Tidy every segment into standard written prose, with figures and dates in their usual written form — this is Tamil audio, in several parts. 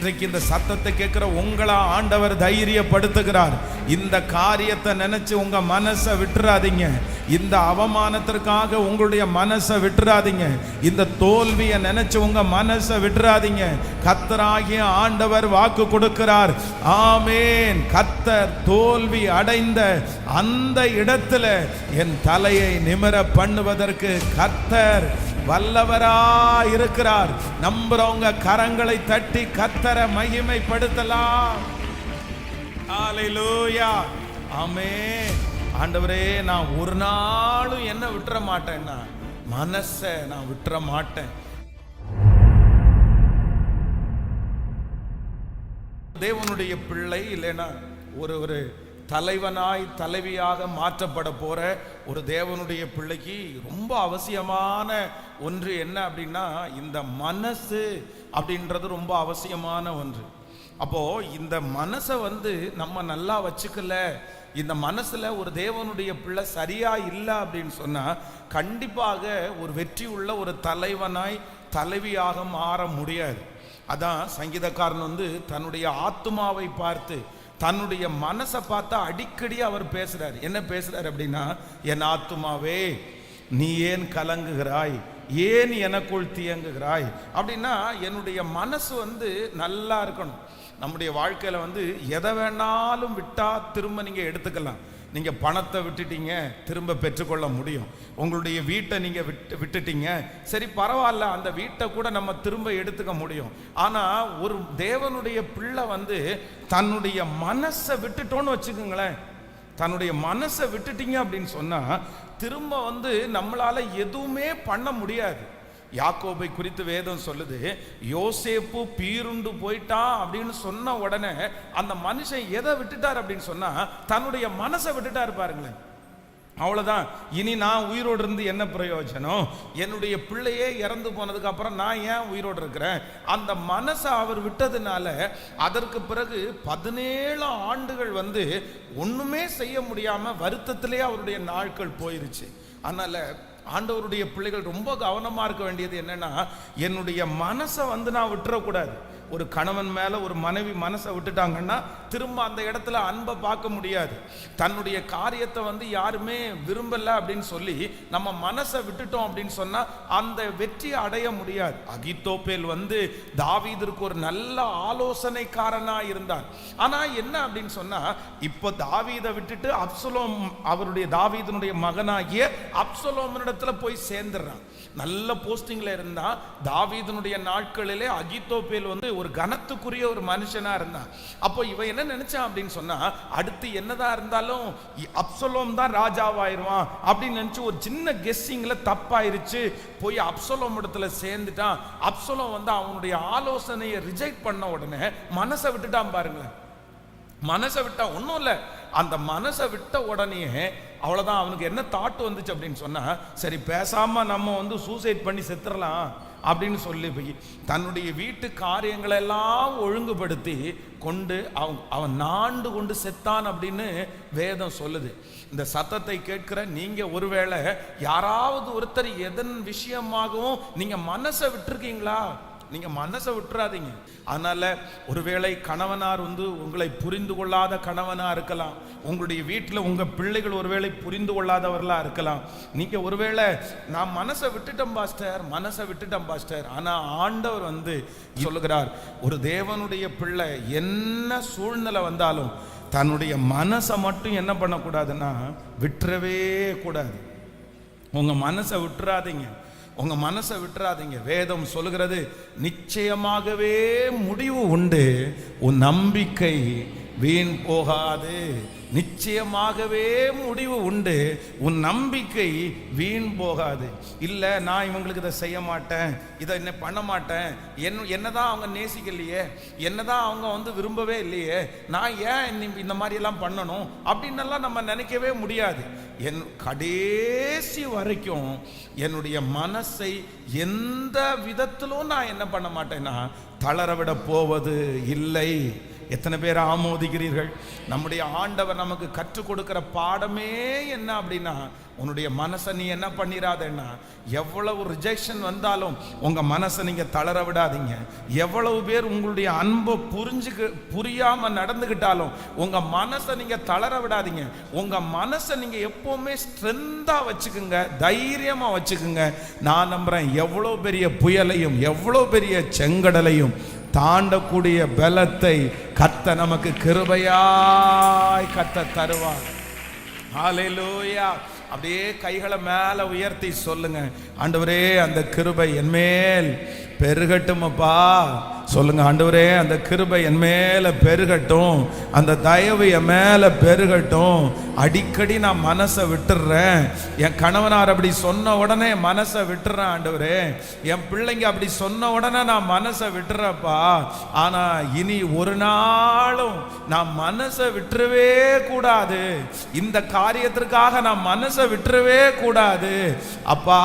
இன்றைக்கு இந்த சத்தத்தை கேட்கிற உங்களை ஆண்டவர் தைரியப்படுத்துகிறார். இந்த காரியத்தை நினைச்சு உங்க மனசை விட்டுறாதீங்க. இந்த அவமானத்திற்காக உங்களுடைய மனசை விட்டுறாதீங்க. இந்த தோல்வியை நினைச்சு உங்க மனசை விட்டுறாதீங்க. கர்த்தராகிய ஆண்டவர் வாக்கு கொடுக்கிறார். ஆமேன். கர்த்தர் தோல்வி அடைந்த அந்த இடத்துல என் தலையை நிமிர பண்ணுவதற்கு கர்த்தர் வல்லவரா இருக்கிறார். நம்புறவங்க கரங்களை தட்டி கர்த்தரை மகிமைப்படுத்தலாம். ஹல்லேலூயா. ஆமென். ஆண்டவரே, நான் ஒரு நாளும் என்ன விட்டுற மாட்டேன்னா மனசை நான் விட்டுற மாட்டேன். தேவனுடைய பிள்ளை இல்லைன்னா ஒரு தலைவனாய் தலைவியாக மாற்றப்பட போற ஒரு தேவனுடைய பிள்ளைக்கு ரொம்ப அவசியமான ஒன்று என்ன அப்படின்னா இந்த மனசு அப்படின்றது ரொம்ப அவசியமான ஒன்று. அப்போ இந்த மனசை நம்ம நல்லா வச்சுக்கல, இந்த மனசுல ஒரு தேவனுடைய பிள்ளை சரியா இல்லை அப்படின்னு சொன்னா கண்டிப்பாக ஒரு வெற்றி உள்ள ஒரு தலைவனாய் தலைவியாக மாற முடியாது. அதான் சங்கீதக்காரன் தன்னுடைய ஆத்துமாவை பார்த்து தன்னுடைய மனசை பார்த்தா அடிக்கடி அவர் பேசுறார். என்ன பேசுறார் அப்படின்னா, என் ஆத்துமாவே நீ ஏன் கலங்குகிறாய், ஏன் எனக்குள் தியங்குகிறாய் அப்படின்னா என்னுடைய மனசு நல்லா இருக்கணும். நம்முடைய வாழ்க்கையில எதை வேணாலும் விட்டா திரும்ப நீங்க எடுத்துக்கலாம். நீங்க பணத்தை விட்டுட்டீங்க, திரும்ப பெற்றுக்கொள்ள முடியும். உங்களுடைய வீட்டை நீங்க விட்டுட்டீங்க, சரி பரவாயில்ல, அந்த வீட்டை கூட நம்ம திரும்ப எடுத்துக்க முடியும். ஆனா ஒரு தேவனுடைய பிள்ளை தன்னுடைய மனசை விட்டுட்டோன்னு வச்சுக்கோங்களேன், தன்னுடைய மனசை விட்டுட்டீங்க அப்படின்னு சொன்னா திரும்ப நம்மளால எதுவுமே பண்ண முடியாது. யாக்கோபை குறித்து வேதம் சொல்லுது, யோசேப்பு பீருண்டு போயிட்டான் அப்படின்னு சொன்ன உடனே அந்த மனுஷன் எதை விட்டுட்டார் அப்படின்னு சொன்னா தன்னுடைய மனசை விட்டுட்டாரு. பாருங்களேன், அவ்வளவுதான். இனி நான் உயிரோடு இருந்து என்ன பிரயோஜனம்? என்னுடைய பிள்ளையே இறந்து போனதுக்கு அப்புறம் நான் ஏன் உயிரோடு இருக்கிறேன்? அந்த மனசை அவர் விட்டதுனால அதற்கு பிறகு 17 ஆண்டுகள் ஒண்ணுமே செய்ய முடியாம வருத்தத்திலே அவருடைய நாட்கள் போயிருச்சு. அதனால ஆண்டவருடைய பிள்ளைகள் ரொம்ப கவனமா இருக்க வேண்டியது என்னன்னா, என்னுடைய மனசை நான் விட்டுறக்கூடாது. ஒரு கணவன் மேல ஒரு மனைவி மனசை விட்டுட்டாங்கன்னா திரும்ப அந்த இடத்துல அன்பை பார்க்க முடியாது. தன்னுடைய காரியத்தை யாருமே விரும்பல அப்படின்னு சொல்லி நம்ம மனசை விட்டுட்டோம் அப்படின்னு சொன்னா அந்த வெற்றியை அடைய முடியாது. அகித்தோப்பேல் தாவீதுக்கு ஒரு நல்ல ஆலோசனைக்காரனா இருந்தான். ஆனா என்ன அப்படின்னு சொன்னா, இப்போ தாவீதை விட்டுட்டு அப்சலோம், அவருடைய தாவீதினுடைய மகனாகிய அப்சலோமினிடத்துல போய் சேர்ந்துடுறான். நல்ல போஸ்டிங்ல இருந்தா. தாவீதினுடைய நாட்களிலே அகித்தோப்பேல் ஒரு கனத்துக்குரிய ஒரு மனுஷனா இருந்தான். அப்போ இவன் என்ன நினைச்சான் அப்படின்னு சொன்னா, அடுத்து என்னதான் இருந்தாலும் அப்சலோம் தான் ராஜாவாயிருவான் அப்படின்னு நினைச்சு ஒரு சின்ன கெஸ்ஸிங்ல தப்பாயிருச்சு. போய் அப்சலோம் இடத்துல சேர்ந்துட்டான். அப்சலோம் அவனுடைய ஆலோசனையை ரிஜெக்ட் பண்ண உடனே மனசை விட்டுட்டான். பாருங்களேன், மனசை விட்டா ஒன்றும் இல்லை, அந்த மனசை விட்ட உடனே அவ்வளோதான். அவனுக்கு என்ன தாட் வந்துச்சு அப்படின்னு சொன்னா, சரி பேசாம நம்ம சூசைட் பண்ணி செத்துறலாம் அப்படின்னு சொல்லி போய் தன்னுடைய வீட்டு காரியங்களை எல்லாம் ஒழுங்குபடுத்தி கொண்டு அவன் நாண்டு கொண்டு செத்தான் அப்படின்னு வேதம் சொல்லுது. இந்த சத்தத்தை கேட்கிற நீங்க ஒருவேளை யாராவது ஒருத்தர் எதன் விஷயமாகவும் நீங்க மனசை விட்டுருக்கீங்களா? நீங்க மனசை விட்டுறாதீங்க. அதனால ஒருவேளை கணவனார் உங்களை புரிந்து கொள்ளாத கணவனா இருக்கலாம். உங்களுடைய வீட்டில் உங்க பிள்ளைகள் ஒருவேளை புரிந்து கொள்ளாதவர்களா இருக்கலாம். நீங்க ஒருவேளை நான் மனசை விட்டுட்டேன் பாஸ்டர், மனசை விட்டுட்டேன் பாஸ்டர். ஆனா ஆண்டவர் சொல்லுகிறார், ஒரு தேவனுடைய பிள்ளை என்ன சூழ்நிலை வந்தாலும் தன்னுடைய மனசை மட்டும் என்ன பண்ணக்கூடாதுன்னா விட்டுறவே கூடாது. உங்க மனசை விட்டுறாதீங்க, உங்க மனசை விட்டுறாதீங்க. வேதம் சொல்லுகிறது, நிச்சயமாகவே முடிவு உண்டு, உன் நம்பிக்கை வீண் போகாது. நிச்சயமாகவே முடிவு உண்டு, உன் நம்பிக்கை வீண் போகாது. இல்லை நான் இவங்களுக்கு இதை செய்ய மாட்டேன், இதை என்ன பண்ண மாட்டேன், என்னதான் அவங்க நேசிக்கலையே, என்னதான் அவங்க விரும்பவே இல்லையே, நான் ஏன் இந்த மாதிரி எல்லாம் பண்ணணும் அப்படின்னு நம்ம நினைக்கவே முடியாது. என் கடைசி வரைக்கும் என்னுடைய மனசை எந்த விதத்திலும் நான் என்ன பண்ண மாட்டேன்னா தளரவிட போவது இல்லை எத்தனை பேர் ஆமோதிக்கிறீர்கள்? நம்முடைய ஆண்டவர் நமக்கு கற்றுக் கொடுக்கிற பாடமே என்ன அப்படின்னா, உன்னுடைய மனசை நீ என்ன பண்ணிடாதேன்னா, எவ்வளவு ரிஜெக்ஷன் வந்தாலும் உங்க மனசை நீங்க தளர விடாதீங்க. எவ்வளவு பேர் உங்களுடைய அன்பை புரியாம நடந்துகிட்டாலும் உங்க மனசை நீங்க தளர விடாதீங்க. உங்க மனசை நீங்க எப்பவுமே ஸ்ட்ரென்தா வச்சுக்குங்க, தைரியமா வச்சுக்குங்க. நான் நம்புறேன், எவ்வளவு பெரிய புயலையும் எவ்வளவு பெரிய செங்கடலையும் தாண்டக்கூடிய பலத்தை கர்த்தர் நமக்கு கிருபையாய் கர்த்தர் தருவார். ஹல்லேலூயா. அப்படியே கைகளை மேல உயர்த்தி சொல்லுங்க, ஆண்டவரே அந்த கிருபை என்மேல் பெருகட்டும் அப்பா. சொல்லுங்க, ஆண்டவரே அந்த கிருபை என் மேல பெருகட்டும், அந்த தயவு என் மேல பெருகட்டும். அடிக்கடி நான் மனசை விட்டுறேன். என் கணவனார் அப்படி சொன்ன உடனே மனசை விட்டுறேன் ஆண்டவரே. என் பிள்ளைங்க அப்படி சொன்ன உடனே நான் மனசை விட்டுறப்பா. ஆனா இனி ஒரு நாளும் நான் மனசை விட்டுறவே கூடாது. இந்த காரியத்திற்காக நான் மனசை விட்டுறவே கூடாது அப்பா.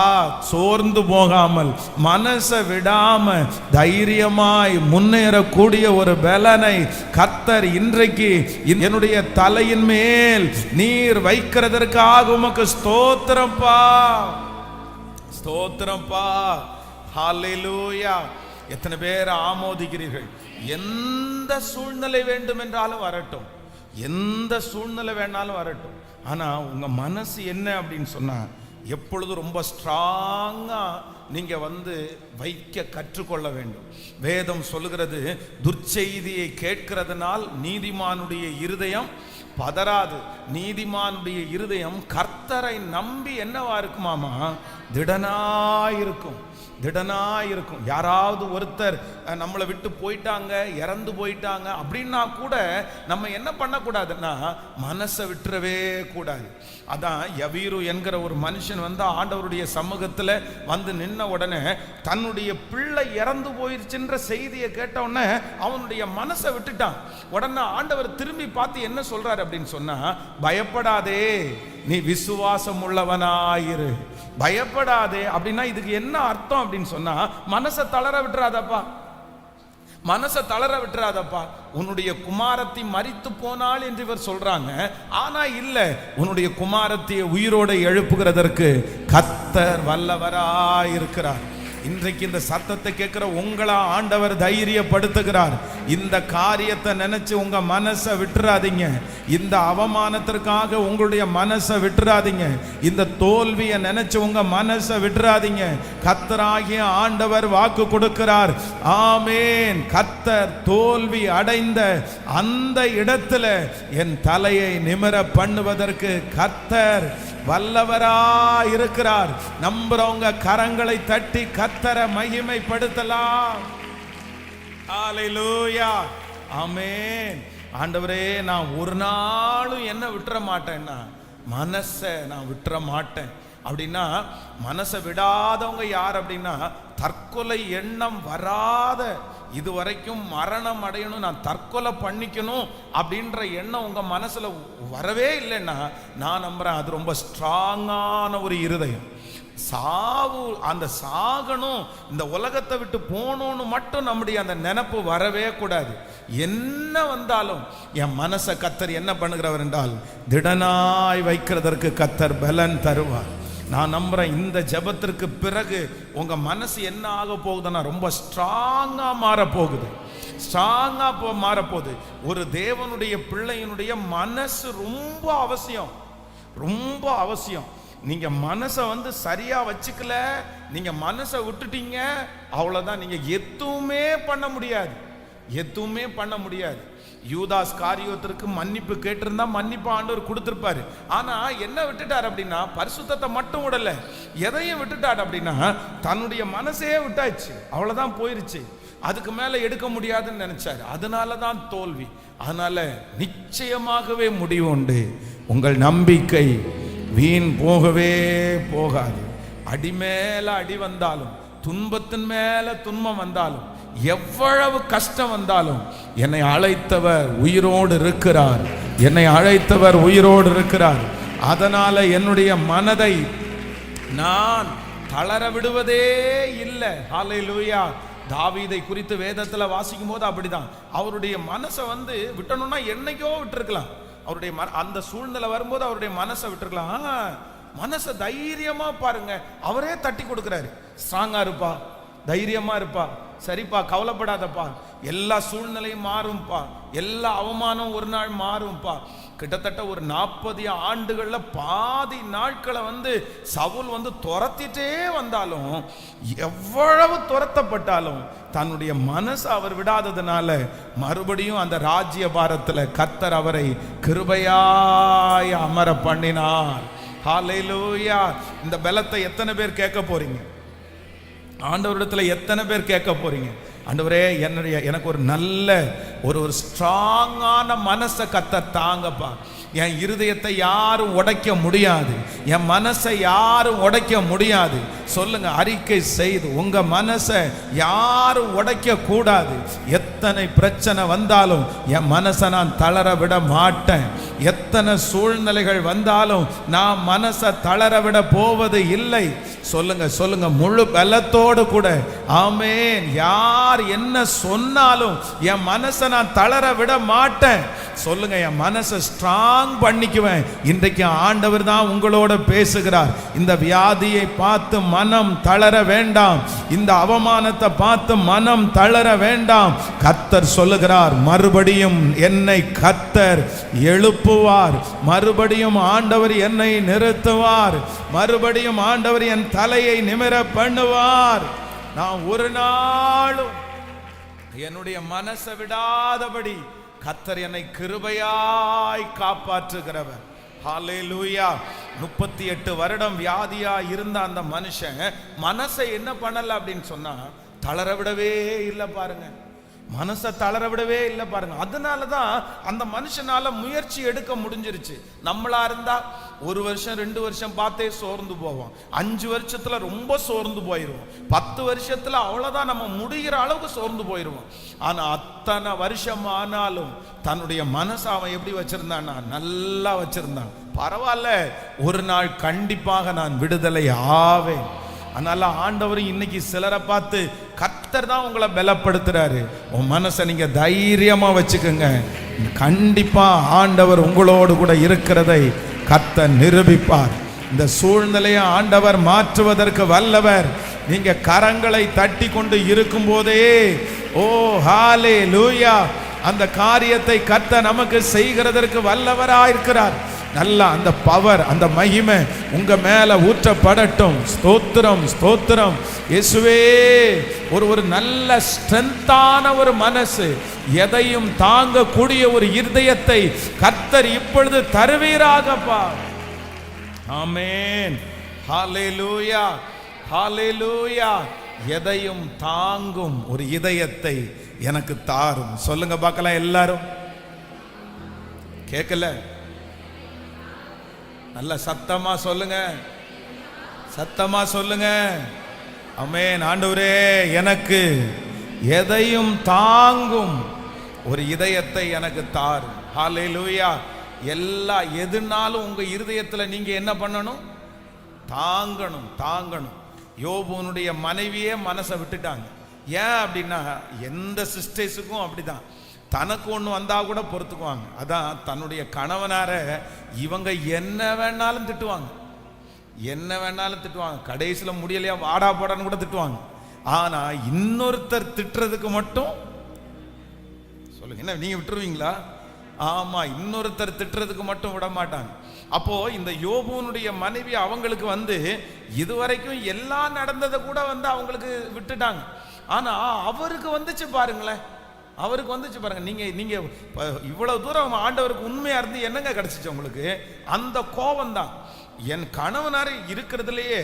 சோர்ந்து போகாமல் மனசை விடாம தைரியமாய் முன்னேறக்கூடிய ஒரு பலனை கர்த்தர் இன்றைக்கு என்னுடைய தலையின் மேல் நீர் வைக்கிறதற்காக உமக்கு ஸ்தோத்திரம்பா, ஸ்தோத்திரம்பா. ஹல்லேலூயா. எத்தனை பேர் ஆமோதிக்கிறீர்கள்? எந்த சூழ்நிலை வேண்டும் என்றாலும் வரட்டும், எந்த சூழ்நிலை வேணாலும் வரட்டும். ஆனா உங்க மனசு என்ன அப்படின்னு சொன்னா, எப்பொழுதும் ரொம்ப ஸ்ட்ராங்கா நீங்க வைக்க கற்றுக்கொள்ள வேண்டும். வேதம் சொல்லுகிறது, துர்ச்செய்தியை கேட்கிறதுனால் நீதிமானுடைய இருதயம் பதறாது. நீதிமானுடைய இருதயம் கர்த்தரை நம்பி என்னவா இருக்குமாமா? திடனாயிருக்கும், திடனாயிருக்கும். யாராவது ஒருத்தர் நம்மளை விட்டு போயிட்டாங்க, இறந்து போயிட்டாங்க அப்படின்னா கூட நம்ம என்ன பண்ணக்கூடாதுன்னா, மனசை விட்டுறவே கூடாது. அதான் யவீரு என்கிற ஒரு மனுஷன் ஆண்டவருடைய சமூகத்தில் நின்ன உடனே தன்னுடைய பிள்ளை இறந்து போயிருச்சுன்ற செய்தியை கேட்ட உடனே அவனுடைய மனசை விட்டுட்டான். உடனே ஆண்டவர் திரும்பி பார்த்து என்ன சொல்றாரு அப்படின்னு சொன்னா, பயப்படாதே, நீ விசுவாசம் உள்ளவனாயிரு. பயப்படாதே அப்படின்னா இதுக்கு என்ன அர்த்தம் அப்படின்னு சொன்னா, மனசை தளர விட்டுறாதப்பா, மனசை தளர விட்டுறாதப்பா. உன்னுடைய குமாரத்தி மரித்து போனாள் என்று இவர் சொல்றாங்க. ஆனா இல்ல, உன்னுடைய குமாரத்தியை உயிரோடு எழுப்புகிறதற்கு கர்த்தர் வல்லவராயிருக்கிறார். இன்றைக்கு இந்த சத்தத்தை கேட்கிற உங்களை ஆண்டவர் தைரியப்படுத்துகிறார். இந்த காரியத்தை நினைச்சு உங்க மனசை விட்டுறாதீங்க. இந்த அவமானத்திற்காக உங்களுடைய மனசை விட்டுறாதீங்க. இந்த தோல்வியை நினைச்சு உங்க மனசை விட்டுறாதீங்க. கர்த்தராகிய ஆண்டவர் வாக்கு கொடுக்கிறார். ஆமேன். கர்த்தர் தோல்வி அடைந்த அந்த இடத்துல என் தலையை நிமிர பண்ணுவதற்கு கர்த்தர் வல்லவராயிருக்கிறார். நம்புறவங்க கரங்களை தட்டி கர்த்தரை மகிமைப்படுத்தலாம். ஹல்லேலூயா. ஆமென். ஆண்டவரே, நான் ஒரு நாளும் என்ன விட்டுற மாட்டேன்னா, மனசை நான் விட்டுற மாட்டேன். அப்படின்னா மனசை விடாதவங்க யார் அப்படின்னா, தற்கொலை எண்ணம் வராத, இதுவரைக்கும் மரணம் அடையணும், நான் தற்கொலை பண்ணிக்கணும் அப்படின்ற எண்ணம் உங்க மனசுல வரவே இல்லைன்னா, நான் நம்புறேன் அது ரொம்ப ஸ்ட்ராங்கான ஒரு இருதயம். சாவு, அந்த சாகணும், இந்த உலகத்தை விட்டு போகணும்னு மட்டும் நம்முடைய அந்த நினைப்பு வரவே கூடாது. என்ன வந்தாலும் என் மனசை கர்த்தர் என்ன பண்ணுகிறவர் என்றால், திடனாய் வைக்கிறதற்கு கர்த்தர் பலன் தருவார். நான் நம்புறேன் இந்த ஜெபத்திற்கு பிறகு உங்க மனசு என்ன ஆக போகுதுன்னா, ரொம்ப ஸ்ட்ராங்கா மாறப்போகுது, ஸ்ட்ராங்கா மாறப்போகுது. ஒரு தேவனுடைய பிள்ளையினுடைய மனசு ரொம்ப அவசியம், ரொம்ப அவசியம். நீங்க மனசை சரியா வச்சுக்கல, நீங்க மனசை விட்டுட்டீங்க, அவ்வளவுதான். நீங்க எதுவுமே பண்ண முடியாது, எதுவுமே பண்ண முடியாது. யூதாஸ் காரியத்திற்கு மன்னிப்பு கேட்டிருந்தா மன்னிப்பு ஆண்டவர் கொடுத்திருப்பாரு. ஆனா என்ன விட்டுட்டார் அப்படின்னா, பரிசுத்தத்தை மட்டும் விடல, எதையும் விட்டுட்டார் அப்படின்னா, தன்னுடைய மனசையே விட்டாச்சு, அவ்வளவுதான், போயிருச்சு. அதுக்கு மேல எடுக்க முடியாதுன்னு நினைச்சாரு. அதனாலதான் தோல்வி. அதனால நிச்சயமாகவே முடிவு உண்டு. உங்கள் நம்பிக்கை வீண் போகவே போகாது. அடி மேல அடி வந்தாலும், துன்பத்தின் மேல துன்பம் வந்தாலும், எவ்வளவு கஷ்டம் வந்தாலும், என்னை அழைத்தவர் உயிரோடு இருக்கிறார், என்னை அழைத்தவர் உயிரோடு இருக்கிறார். அதனால என்னுடைய மனதை நான் தளர விடுவதே இல்லை. ஹல்லேலூயா. தாவீதை குறித்து வேதத்தில் வாசிக்கும் போது அப்படிதான். அவருடைய மனசை வந்து விட்டணும்னா என்னைக்கோ விட்டுருக்கலாம். அவருடைய அந்த சூழ்நிலை வரும்போது அவருடைய மனசை விட்டுருக்கலாம். மனசை தைரியமா பாருங்க, அவரே தட்டி கொடுக்கிறாரு. ஸ்ட்ராங்கா இருப்பா, தைரியமா இருப்பா, சரிப்பா, கவலைப்படாதப்பா, எல்லா சூழ்நிலையும் மாறும்பா, எல்லா அவமானம் ஒரு நாள் மாறும்பா. கிட்டத்தட்ட ஒரு 40 ஆண்டுகள்ல பாதி நாட்களை வந்து சவுல் வந்து துரத்திட்டே வந்தாலும், எவ்வளவு துரத்தப்பட்டாலும் தன்னுடைய மனசு அவர் விடாததுனால மறுபடியும் அந்த ராஜ்ய பாரத்தில் கர்த்தர் அவரை கிருபையாய் அமர பண்ணினார். ஹல்லேலூயா. இந்த பலத்தை எத்தனை பேர் கேட்க போறீங்க? ஆண்டவரிடத்துல எத்தனை பேர் கேட்க போறீங்க? ஆண்டவரே, எனக்கு ஒரு நல்ல ஒரு ஸ்ட்ராங்கான மனசை கர்த்தர் தாங்கப்பா. என் இருதயத்தை யாரும் உடைக்க முடியாது, என் மனசை யாரும் உடைக்க முடியாது. சொல்லுங்க, அறிக்கை செய்து உங்க மனசை யாரும் உடைக்க கூடாது. எத்தனை பிரச்சனை வந்தாலும் என் மனசை நான் தளர விட மாட்டேன். எத்தனை சூழ்நிலைகள் வந்தாலும் நான் மனசை தளர விட போவது இல்லை. சொல்லுங்க சொல்லுங்க, முழு பலத்தோடு கூட. ஆமென். யார் என்ன சொன்னாலும் என் மனசை நான் தளர விட மாட்டேன். சொல்லுங்க, என் மனசை ஸ்ட்ராங் பண்ணிக்குவேன். இன்றைக்கு ஆண்டவர் தான் உங்களோட பேசுகிறார். இந்த வியாதியை பார்த்து மனம் தளர வேண்டாம், இந்த அவமானத்தை பார்த்து மனம் தளர வேண்டாம். கர்த்தர் சொல்லுகிறார், மறுபடியும் என்னை கர்த்தர் எழுப்புவார், மறுபடியும் ஆண்டவர் என்னை நிறுத்துவார், மறுபடியும் ஆண்டவர் என் தலையை நிமிர பண்ணுவார். நான் ஒரு நாளும் என்னுடைய மனசை விடாதபடி கர்த்தர் என்னை கிருபையாய் காப்பாற்றுகிறவர். ஹல்லேலூயா. 38 வருடம் வியாதியா இருந்த அந்த மனுஷன் மனசை என்ன பண்ணல அப்படின்னு சொன்னா, தளர விடவே இல்லை பாருங்க. மனசை தளர விடவே இல்லை பாருங்க. அதனாலதான் அந்த மனுஷனால முயற்சி எடுக்க முடிஞ்சிருச்சு. நம்மளா இருந்தா 1 வருஷம் 2 வருஷம் பார்த்தே சோர்ந்து போவோம், 5 வருஷத்துல ரொம்ப சோர்ந்து போயிடுவோம், 10 வருஷத்துல அவ்வளவுதான், நம்ம முடிகிற அளவுக்கு சோர்ந்து போயிடுவோம். ஆனா அத்தனை வருஷம் ஆனாலும் தன்னுடைய மனசை அவன் எப்படி வச்சிருந்தான்னா, நல்லா வச்சிருந்தான். பரவாயில்ல, ஒரு நாள் கண்டிப்பாக நான் விடுதலை ஆவேன். அதனால ஆண்டவர் இன்னைக்கு சிலரை பார்த்து கர்த்தர் தான் உங்களை பலப்படுத்துறாரு. உன் மனசை நீங்க தைரியமா வச்சுக்கோங்க. கண்டிப்பா ஆண்டவர் உங்களோடு கூட இருக்கிறதை கர்த்தர் நிரூபிப்பார். இந்த சூழ்நிலையை ஆண்டவர் மாற்றுவதற்கு வல்லவர். நீங்க கரங்களை தட்டி கொண்டு இருக்கும் போதே, ஓ ஹல்லேலூயா, அந்த காரியத்தை கர்த்தர் நமக்கு செய்கிறதற்கு வல்லவராயிருக்கிறார். நல்ல அந்த பவர், அந்த மகிமை உங்க மேல ஊற்றப்படட்டும். ஸ்தோத்திரம் ஸ்தோத்திரம் இயேசுவே. ஒரு நல்ல ஸ்ட்ரென்த்தான ஒரு மனசு, எதையும் தாங்கக்கூடிய ஒரு இருதயத்தை கர்த்தர் இப்பொழுது தருவீராகப்பா. ஆமென். ஹல்லேலூயா ஹல்லேலூயா. எதையும் தாங்கும் ஒரு இதயத்தை எனக்கு தாரும். சொல்லுங்க பார்க்கலாம் எல்லாரும். கேட்கல? நல்ல சத்தமா சொல்லுங்க, சத்தமா சொல்லுங்க. ஆமென். ஆண்டவரே, எனக்கு எதையும் தாங்கும் ஒரு இதயத்தை எனக்கு தாரும். ஹல்லேலூயா. எல்லா எதுனாலும் உங்க இருதயத்துல நீங்க என்ன பண்ணணும்? தாங்கணும் தாங்கணும். யோபுனுடைய மனைவியே மனசை விட்டுட்டாங்க. ஏன் அப்படின்னா, எந்த சிஸ்டர்ஸுக்கும் அப்படிதான், தனக்கு ஒன்று வந்தா கூட பொறுத்துக்குவாங்க. அதான் தன்னுடைய கணவனார இவங்க என்ன வேணாலும் திட்டுவாங்க, என்ன வேணாலும் திட்டுவாங்க. கடைசியில் முடியலையா வாடா போடான்னு கூட திட்டுவாங்க. ஆனா இன்னொருத்தர் திட்டுறதுக்கு மட்டும் சொல்லுங்க, என்ன நீங்க விட்டுருவீங்களா? ஆமா, இன்னொருத்தர் திட்டுறதுக்கு மட்டும் விட மாட்டாங்க. அப்போ இந்த யோபுனுடைய மனைவி அவங்களுக்கு வந்து இதுவரைக்கும் எல்லாம் நடந்ததை கூட வந்து அவங்களுக்கு விட்டுட்டாங்க. ஆனா அவருக்கு வந்துச்சு பாருங்களேன், அவருக்கு வந்துச்சு பாருங்க. நீங்க இவ்வளவு தூரம் ஆண்டவருக்கு உண்மையா இருந்து என்னங்க கிடைச்சிச்சு உங்களுக்கு? அந்த கோபம் தான். என் கணவனார் இருக்கிறதுலையே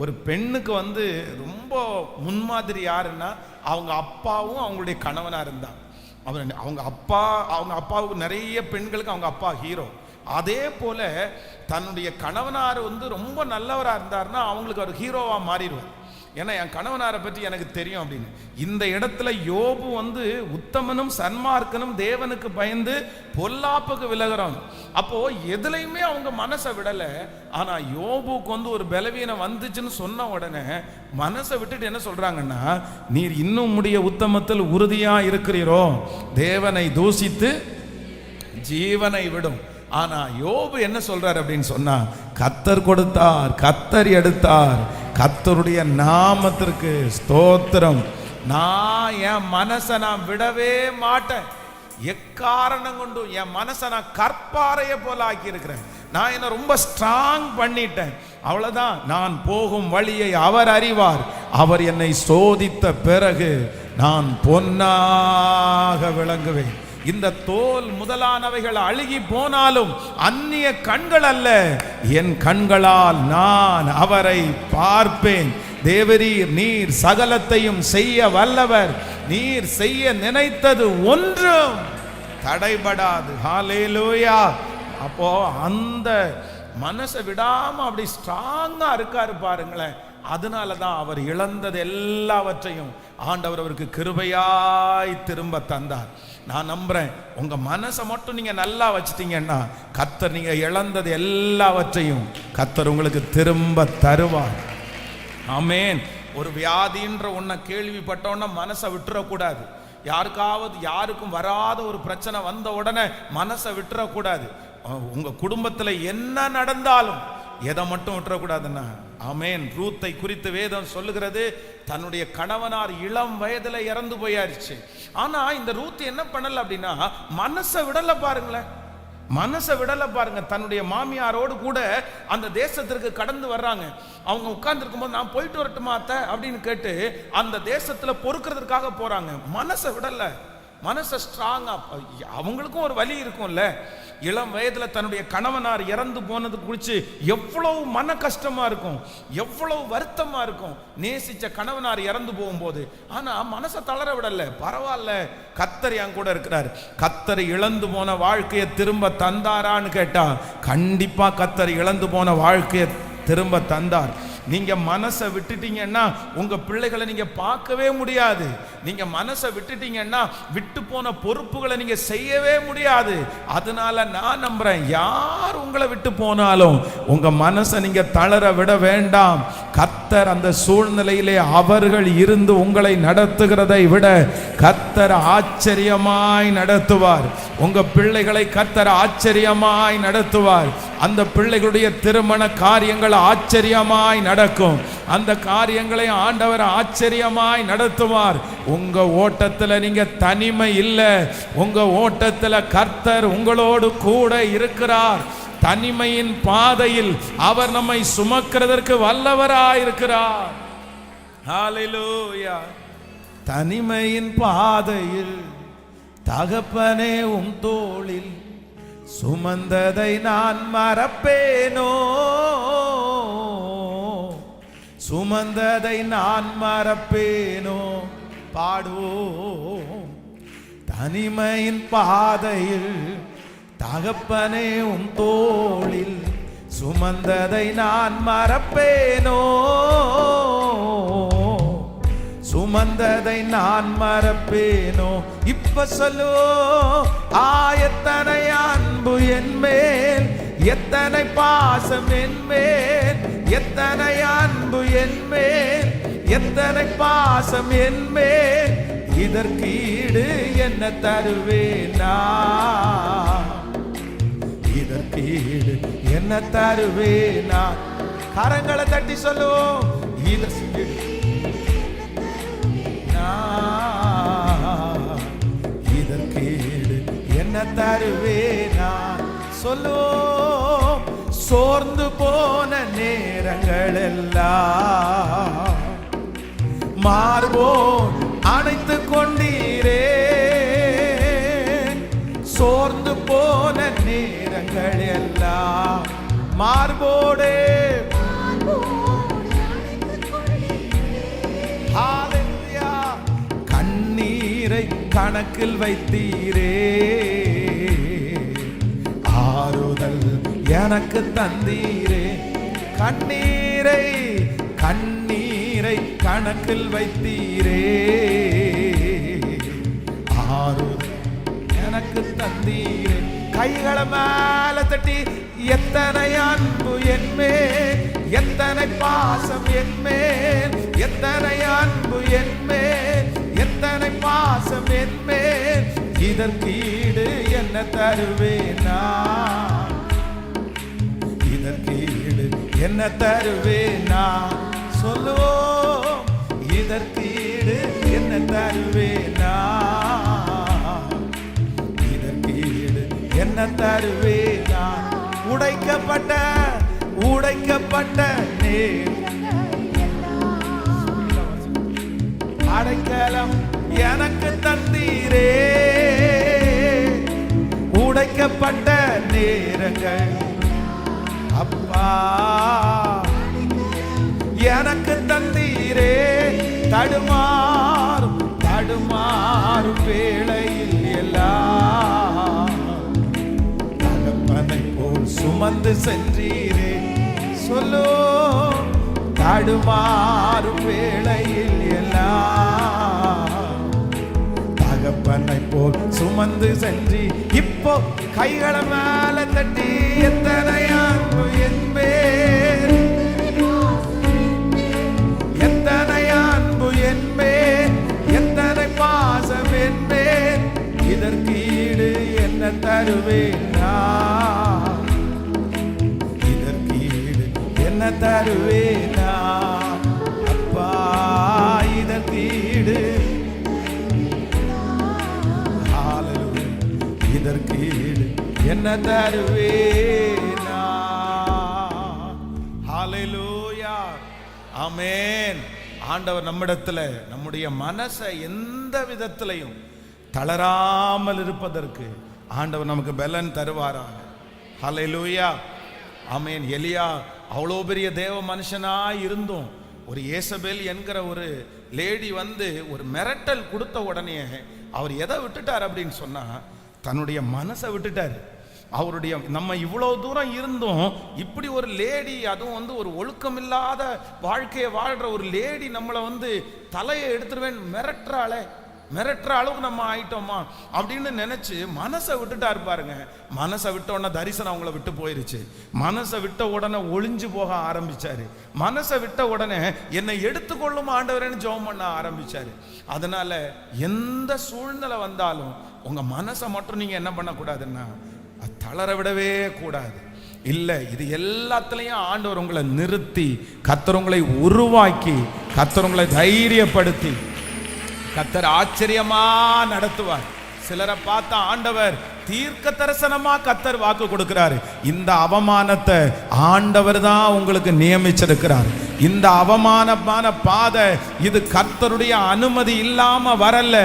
ஒரு பெண்ணுக்கு வந்து ரொம்ப முன்மாதிரி யாருன்னா, அவங்க அப்பாவும் அவங்களுடைய கணவனாக இருந்தாங்க. அவங்க அப்பாவுக்கு நிறைய பெண்களுக்கு அவங்க அப்பா ஹீரோ. அதே போல தன்னுடைய கணவனார் வந்து ரொம்ப நல்லவராக இருந்தாருன்னா அவங்களுக்கு ஒரு ஹீரோவாக மாறிடுவார். ஏன்னா என் கணவனாரை பற்றி எனக்கு தெரியும் அப்படின்னு. இந்த இடத்துல யோபு உத்தமனும் சன்மார்க்கனும் தேவனுக்கு பயந்து பொல்லாப்புக்கு விலகிறோம். அப்போ எதுலையுமே அவங்க மனசை விடல. ஆனா யோபுக்கு ஒரு பலவீனம் வந்துச்சுன்னு சொன்ன உடனே மனசை விட்டுட்டு என்ன சொல்றாங்கன்னா, நீர் இன்னும் உம்முடைய உத்தமத்தில் உறுதியா இருக்கிறீரோ, தேவனை தூஷித்து ஜீவனை விடும். ஆனா யோபு என்ன சொல்றார் அப்படின்னு சொன்னா, கர்த்தர் கொடுத்தார், கர்த்தர் எடுத்தார், கர்த்தருடைய நாமத்திற்கு ஸ்தோத்திரம். நான் என் மனசை நான் விடவே மாட்டேன். எக்காரணம் கொண்டு என் மனசை நான் கற்பாறைய போல ஆக்கி இருக்கிறேன். நான் என்ன ரொம்ப ஸ்ட்ராங் பண்ணிட்டேன். அவ்வளவுதான். நான் போகும் வழியை அவர் அறிவார். அவர் என்னை சோதித்த பிறகு நான் பொன்னாக விளங்குவேன். இந்த தோல் முதலானவைகள் அழுகி போனாலும் அந்நிய கண்கள் அல்ல, என் கண்களால் நான் அவரை பார்ப்பேன். தேவரீர், நீர் சகலத்தையும் செய்ய வல்லவர். நீர் செய்ய நினைத்தது ஒன்றும் தடைபடாது. ஹல்லேலூயா. அப்போ அந்த மனசை விடாம அப்படி ஸ்ட்ராங்கா இருக்காரு பாருங்களேன். அதனாலதான் அவர் இழந்தது எல்லாவற்றையும் ஆண்டவர் அவருக்கு கிருபையாய் திரும்ப தந்தார். நான் நம்புறேன், உங்க மனசை மட்டும் நீங்க நல்லா வச்சிட்டீங்கன்னா கர்த்தர் நீங்க இழந்தது எல்லாவற்றையும் கர்த்தர் உங்களுக்கு திரும்ப தருவார். ஆமென். ஒரு வியாதின்ற ஒன்ன கேள்விப்பட்டோன்னா மனசை விட்டுறக்கூடாது. யாருக்கும் வராத ஒரு பிரச்சனை வந்த உடனே மனசை விட்டுறக்கூடாது. உங்க குடும்பத்துல என்ன நடந்தாலும் எதை மட்டும் விட்டுறக்கூடாதுன்னா, ஆமென். ரூத்தை குறித்து வேதம் சொல்லுகிறது, தன்னுடைய கணவனார் இளம் வயதுல இறந்து போயாருச்சு. ஆனா இந்த ரூத் என்ன பண்ணல அப்படின்னா, மனசை விடல பாருங்களேன். மனசை விடல பாருங்க. தன்னுடைய மாமியாரோடு கூட அந்த தேசத்திற்கு கடந்து வர்றாங்க. அவங்க உட்கார்ந்து இருக்கும்போது, நான் போயிட்டு வரட்டுமா அத்தை அப்படின்னு கேட்டு அந்த தேசத்துல பொறுக்கிறதுக்காக போறாங்க. மனசை விடல. மனசை ஸ்ட்ராங்கா. அவங்களுக்கும் ஒரு வலி இருக்கும்ல. இளம் வயதுல தன்னுடைய கணவனார் இறந்து போனது குறித்து எவ்வளவு மன கஷ்டமா இருக்கும், எவ்வளவு வருத்தமா இருக்கும் நேசிச்ச கணவனார் இறந்து போகும்போது. ஆனா மனசை தளர விடல. பரவாயில்ல, கர்த்தர் என் கூட இருக்கிறார். கர்த்தர் இழந்து போன வாழ்க்கையை திரும்ப தந்தாரான்னு கேட்டா, கண்டிப்பா கர்த்தர் இழந்து போன வாழ்க்கையை திரும்ப தந்தார். நீங்க மனசை விட்டுட்டீங்கன்னா உங்க பிள்ளைகளை நீங்க பார்க்கவே முடியாது. நீங்க மனசை விட்டுட்டீங்கன்னா விட்டு போன பொறுப்புகளை நீங்க செய்யவே முடியாது. அதனால நான் நம்புறேன், யார் உங்களை விட்டு போனாலும் உங்க மனசை நீங்க தளர விட வேண்டாம். கர்த்தர் அந்த சூழ்நிலையிலே அவர்கள் இருந்து உங்களை நடத்துகிறதை விட கர்த்தர் ஆச்சரியமாய் நடத்துவார். உங்க பிள்ளைகளை கர்த்தர் ஆச்சரியமாய் நடத்துவார். அந்த பிள்ளைகளுடைய திருமண காரியங்கள் ஆச்சரியமாய் நடக்கும். அந்த காரியங்களை ஆண்டவர் ஆச்சரியமாய் நடத்துவார். உங்க ஓட்டத்துல நீங்க தனிமை இல்லை. உங்க ஓட்டத்துல கர்த்தர் உங்களோடு கூட இருக்கிறார். தனிமையின் பாதையில் அவர் நம்மை சுமக்கிறதற்கு வல்லவராயிருக்கிறார். ஹல்லேலூயா. தனிமையின் பாதையில் தகப்பனே உம் தோளில் சுமந்ததை நான் மறப்பேனோ, சுமந்ததை நான் மறப்பேனோ. பாடுவோம். தனிமையின் பாதையில் தகப்பனே உம் தோளில் சுமந்ததை நான் மறப்பேனோ, சுமந்ததை நான் மறப்பேனோ. இப்ப சொல்லு, எத்தனை அன்பு என் மேல், எத்தனை பாசம் என் மேல், எத்தனை அன்பு என் மேல், எத்தனை பாசம் என் மேல். இதற்கீடு என்ன தருவேனா, இதற்கீடு என்ன தருவேனா. கரங்களை தட்டி சொல்லுவோம். இதற்கீடு என்ன தருவேனா சொல்லுவோம். சோர்ந்து போன நேரங்கள் எல்லாம் மார்போன் அணைத்து கொண்டீரே. சோர்ந்து போன நேரங்கள் எல்லாம் மார்போடே கண்ணீரை கணக்கில் வைத்தீரே. ஆறுதல் எனக்கு தந்தீரே. கண்ணீரை கண்ணீரை கணக்கில் வைத்தீரே, ஆறுதல் எனக்கு தந்தீரே. கைகளை மேல தட்டி எத்தனை அன்பு என்மேல், எத்தனை பாசம் என்மேல், எத்தனை அன்பு என்மேல், எத்தனை பாசம் என்மேல், இதற்கீடு என்ன தருவேனா, இதற்கீடு என்ன தருவேனா, சொல்லுவோம். இதற்கீடு என்ன தருவேனா, இதற்கீடு என்ன தருவேனா. உடைக்கப்பட்ட அடைக்கலம் எனக்கு தந்தீரே, உடைக்கப்பட்ட நேரங்கள் அப்பா எனக்கு தந்தீரே. தடுமாறும் வேளையில் எல்லாம் தகப்பனை போல் சுமந்து சென்றீரே, சொல்லோ. தடுமாறும் வேளையில் எல்லாம் தகப்பனை போல் சுமந்து சென்றி, இப்போ கைகளை மேல தட்டி எத்தனை அன்பு என்மேல், எத்தனை அன்பு என்மேல், எத்தனை பாசம் என்மேல், இதற்கீடு என்ன தருவேனா, இதற்கீடு என்ன தருவேனா. அப்பா இதற்கீடு, இதற்கீடு என்ன தருவேனா. ஹல்லேலூயா, ஆமென். ஆண்டவர் நம்மிடத்துல நம்முடைய மனசை எந்த விதத்திலையும் தளராமல் இருப்பதற்கு ஆண்டவர் நமக்கு பலன் தருவாராக. ஹல்லேலூயா, ஆமென். எலியா அவ்வளோ பெரிய தேவ மனுஷனாய் இருந்தும் ஒரு ஏசபேல் என்கிற ஒரு லேடி வந்து ஒரு மிரட்டல் கொடுத்த உடனே அவர் எதை விட்டுட்டார் அப்படின்னு சொன்னா, தன்னுடைய மனசை விட்டுட்டார். அவருடைய நம்ம இவ்வளோ தூரம் இருந்தும் இப்படி ஒரு லேடி, அதுவும் வந்து ஒரு ஒழுக்கம் இல்லாத வாழ்க்கையை வாழ்ற ஒரு லேடி நம்மளை வந்து தலையை எடுத்துருவேன் மிரட்டுற அளவுக்கு நம்ம ஆயிட்டோமா அப்படின்னு நினைச்சு மனசை விட்டுட்டா இருப்பாருங்க. மனசை விட்ட உடனே தரிசனம் அவங்கள விட்டு போயிருச்சு. மனசை விட்ட உடனே ஒளிஞ்சு போக ஆரம்பிச்சாரு. மனசை விட்ட உடனே என்னை எடுத்துக்கொள்ளும் ஆண்டவரேன்னு ஜெபம் பண்ண ஆரம்பிச்சாரு. அதனால எந்த சூழ்நிலை வந்தாலும் உங்க மனசை மட்டும் நீங்க என்ன பண்ணக்கூடாதுன்னா தளர விடவே கூடாது. இல்லை, இது எல்லாத்துலயும் ஆண்டவர் உங்களை நிறுத்தி, கர்த்தர் உங்களை உருவாக்கி, கர்த்தர் உங்களை தைரியப்படுத்தி கர்த்தர் ஆச்சரியமா நடத்துவார். சிலரை பார்த்தா ஆண்டவர் தீர்க்க தரிசனமா கர்த்தர் வாக்கு கொடுக்கிறாரு. இந்த அவமானத்தை ஆண்டவர் தான் உங்களுக்கு நியமிச்சிருக்கிறார். இந்த அவமானமான பாதை இது கர்த்தருடைய அனுமதி இல்லாம வரல,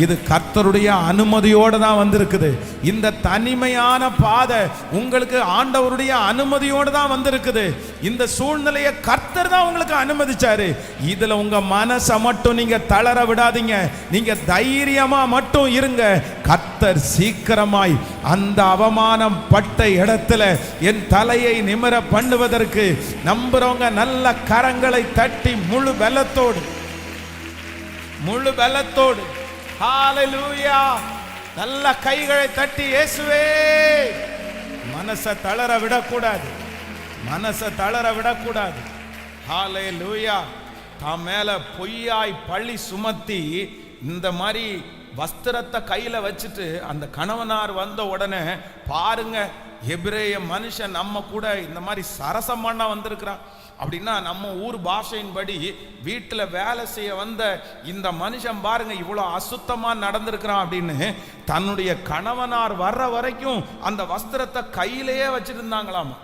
இது கர்த்தருடைய அனுமதியோட தான் வந்திருக்குது. இந்த தனிமையான பாதை உங்களுக்கு ஆண்டவருடைய அனுமதியோட தான் வந்திருக்குது. இந்த சூழ்நிலையை கர்த்தர் தான் உங்களுக்கு அனுமதிச்சாரு. இதுல உங்க மனசை மட்டும் நீங்க தளர விடாதீங்க. நீங்க தைரியமா மட்டும் இருங்க. கர்த்தர் சீக்கிரமாய் அந்த அவமானம் பட்ட இடத்துல என் தலையை நிமிர பண்ணுவதற்கு நம்புறவங்க நல்ல கரங்களை தட்டி முழு பலத்தோடு ஹல்லேலூயா நல்ல கைகளை தட்டி இயேசுவே, மனசை தளர விடக்கூடாது. ஹல்லேலூயா. தாம் மேல பொய்யாய் பழி சுமத்தி இந்த மாதிரி வஸ்திரத்தை கையில வச்சுட்டு அந்த கணவனார் வந்த உடனே பாருங்க, எபிரேய மனுஷன் நம்ம கூட இந்த மாதிரி சரசம் பண்ண வந்திருக்கிறான் அப்படின்னா, நம்ம ஊர் பாஷையின்படி வீட்டில் வேலை செய்ய வந்த இந்த மனுஷன் பாருங்க இவ்வளோ அசுத்தமா நடந்திருக்கிறான் அப்படின்னு தன்னுடைய கணவனார் வர்ற வரைக்கும் அந்த வஸ்திரத்தை கையிலேயே வச்சுட்டு இருந்தாங்களாமா.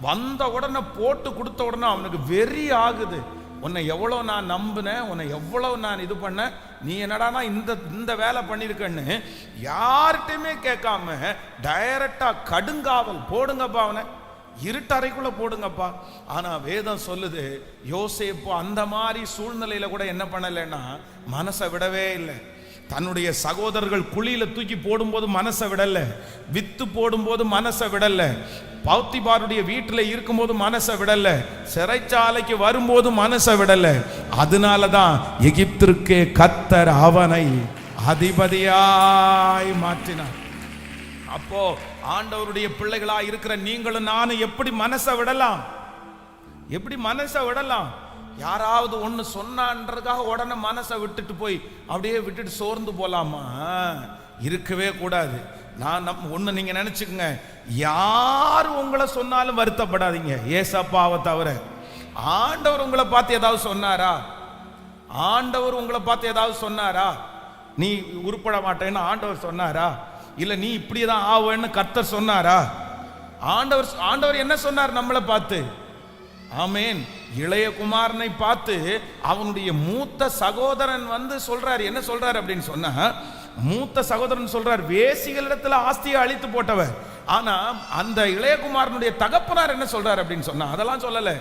வந்த உடனே போட்டு கொடுத்த உடனே அவனுக்கு வெறி ஆகுது. உன்னை எவ்வளோ நான் நம்பினேன், உன்னை எவ்வளோ நான் இது பண்ண, நீ என்னடானா இந்த வேலை பண்ணியிருக்கன்னு யார்கிட்டையுமே கேட்காம டைரக்டா கடுங்காவல் போடுங்கப்பா, அவனை இருட்டறைக்குள்ள போடுங்கப்பா. ஆனா வேதம் சொல்லுது, யோசேப்பு அந்த மாதிரி சூழ்நிலையில கூட என்ன பண்ணலைன்னா மனசை விடவே இல்லை. தன்னுடைய சகோதரர்கள் குழியில தூக்கி போடும்போது மனசை விடல, வித்து போடும்போது மனசை விடல, பௌத்திபாருடைய வீட்டில் இருக்கும்போது மனசை விடல, சிறைச்சாலைக்கு வரும்போது மனசை விடல. அதனாலதான் எகிப்திற்கு கர்த்தர் அவனை அதிபதியாய் மாற்றினார். அப்போ ஆண்டவருடைய பிள்ளைகளா இருக்கிற நீங்களும் நானும் எப்படி மனசை விடலாம்? எப்படி மனசை விடலாம்? யாராவது ஒன்று சொன்னான்றதுக்காக உடனே மனசை விட்டுட்டு போய் அப்படியே விட்டுட்டு சோர்ந்து போலாமா? இருக்கவே கூடாது. நான் ஒன்று நீங்க நினைச்சுக்கங்க, யார் உங்களை சொன்னாலும் வருத்தப்படாதீங்க, ஏசப்பாவை தவிர. ஆண்டவர் உங்களை பார்த்து ஏதாவது சொன்னாரா? ஆண்டவர் உங்களை பார்த்து ஏதாவது சொன்னாரா? நீ உருப்பட மாட்டேன்னு ஆண்டவர் சொன்னாரா? இல்ல நீ இப்படிதான் ஆவேன்னு கர்த்தர் சொன்னாரா? ஆண்டவர் என்ன சொன்னார் நம்மளை பார்த்து? ஆமேன். இளைய குமாரனை பார்த்து அவனுடைய மூத்த சகோதரன் வந்து சொல்றார். என்ன சொல்றார் அப்படின்னு சொன்னா, மூத்த சகோதரன் சொல்றார், வேசிகளிடத்துல ஆஸ்தியை அழித்து போட்டவர். ஆனா அந்த இளையகுமாரனுடைய தகப்பனார் என்ன சொல்றார் அப்படின்னு சொன்னா, அதெல்லாம் சொல்லல.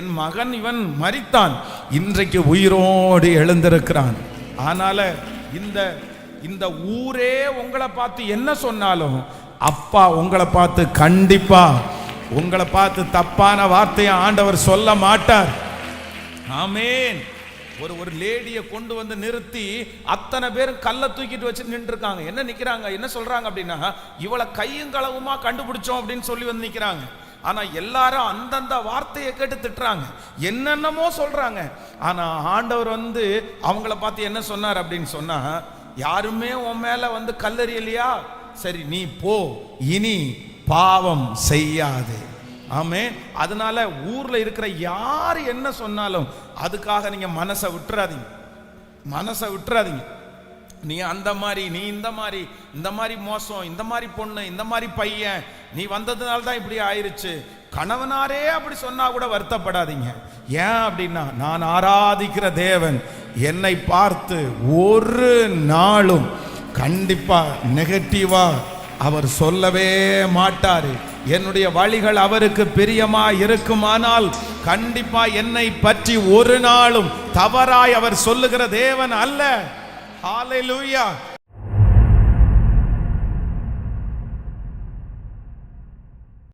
என் மகன் இவன் மரித்தான், இன்றைக்கு உயிரோடு எழுந்திருக்கிறான். ஆனால இந்த ஊரே உங்களை பார்த்து என்ன சொன்னாலும், அப்பா உங்களை பார்த்து கண்டிப்பா உங்களை பார்த்து தப்பான வார்த்தையை ஆண்டவர் சொல்ல மாட்டார். ஆமேன். ஒரு லேடியை கொண்டு வந்து நிறுத்தி அத்தனை பேரும் கல்லை தூக்கிட்டு வச்சு நின்று இருக்காங்க. என்ன நிக்கிறாங்க, என்ன சொல்றாங்க அப்படின்னா, இவளை கையும் களவுமா கண்டுபிடிச்சோம் அப்படின்னு சொல்லி வந்து நிக்கிறாங்க. ஆனா எல்லாரும் அந்தந்த வார்த்தையை கேட்டு திட்டுறாங்க, என்னென்னமோ சொல்றாங்க. ஆனா ஆண்டவர் வந்து அவங்கள பார்த்து என்ன சொன்னார் அப்படின்னு சொன்னா, யாருமே உன் மேல வந்து கல்லெறியலையா, சரி நீ போ, இனி பாவம் செய்யாது. ஆமே. அதனால ஊர்ல இருக்கிற யார் என்ன சொன்னாலும் அதுக்காக நீங்க மனசை விட்டுறாதீங்க. நீ அந்த மாதிரி, நீ இந்த மாதிரி மோசம், இந்த மாதிரி பொண்ணு, இந்த மாதிரி பையன், நீ வந்ததுனால தான் இப்படி ஆயிருச்சு, கணவனாரே அப்படி சொன்னா கூட வருத்தப்படாதீங்க. ஏன் அப்படின்னா, நான் ஆராதிக்கிற தேவன் என்னை பார்த்து ஒரு நாளும் கண்டிப்பா நெகட்டிவா அவர் சொல்லவே மாட்டாரு. என்னுடைய வழிகள் அவருக்கு பிரியமா இருக்குமானால் கண்டிப்பா என்னை பற்றி ஒரு நாளும் தவறாய் அவர் சொல்லுகிற தேவன் அல்ல. ஹல்லேலூயா.